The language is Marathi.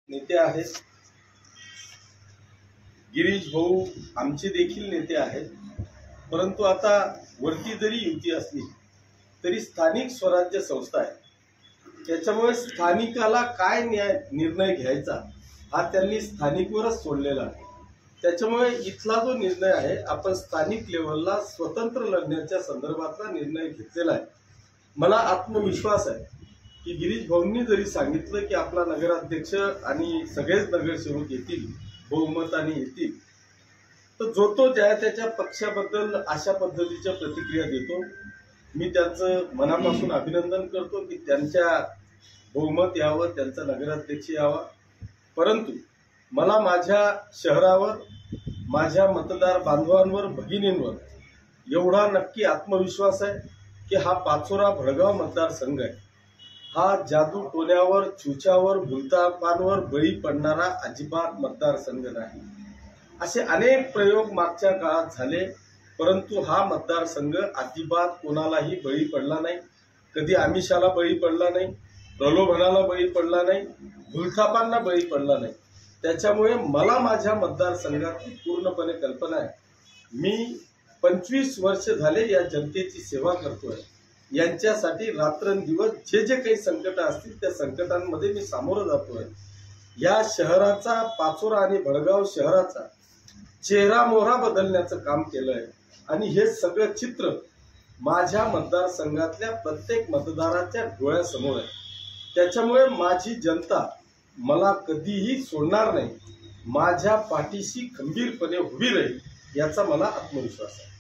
नेते आहेत, गिरीश भाऊ आमचे देखील नेते आहेत। परंतु आता वरती जरी युती असली तरी स्थानिक स्वराज्य संस्था आहे, त्याच्यामुळे स्थानिकाला काय निर्णय घ्यायचा हा त्यांनी स्थानिकवरच सोडलेला आहे। त्याच्यामुळे इथला जो निर्णय आहे आपण स्थानिक लेवलला स्वतंत्र लढण्याच्या संदर्भातला निर्णय घेतलेला आहे। मला आत्मविश्वास आहे की गिरीश भाऊंनी जरी सांगितलं की आपला नगराध्यक्ष आणि सगळेच नगरसेवक येतील, बहुमताने येतील, तर जो तो ज्या त्याच्या पक्षाबद्दल अशा पद्धतीच्या प्रतिक्रिया देतो। मी त्यांचं मनापासून अभिनंदन करतो की त्यांच्या बहुमत यावं, त्यांचा नगराध्यक्ष यावा। परंतु मला माझ्या शहरावर, माझ्या मतदार बांधवांवर, भगिनींवर एवढा नक्की आत्मविश्वास आहे की हा पाचोरा भडगाव मतदारसंघ आहे, हा जादू टोण्यावर, चुच्यावर, भुलतापांवर बळी पडणारा अजिबात मतदारसंघ नाही। असे अनेक प्रयोग मागच्या काळात झाले, परंतु हा मतदारसंघ अजिबात कोणालाही बळी पडला नाही। कधी आमिषाला बळी पडला नाही, प्रलोभनाला बळी पडला नाही, भुलथापांना बळी पडला नाही। त्याच्यामुळे मला माझ्या मतदारसंघाची पूर्णपणे कल्पना आहे। मी 25 वर्ष झाले या जनतेची सेवा करतोय। यांच्यासाठी रात्रंदिवस जे जे काही संकट असतील त्या संकटांमध्ये मी सामोरं जातोय। या शहराचा, पाचोरा आणि भडगाव शहराचा चेहरा मोहरा बदलण्याचं काम केलंय आणि हे सगळं चित्र माझ्या मतदारसंघातल्या प्रत्येक मतदाराच्या डोळ्यासमोर आहे। त्याच्यामुळे माझी जनता मला कधीही सोडणार नाही, माझ्या पाठीशी खंबीरपणे उभी राहील याचा मला आत्मविश्वास आहे।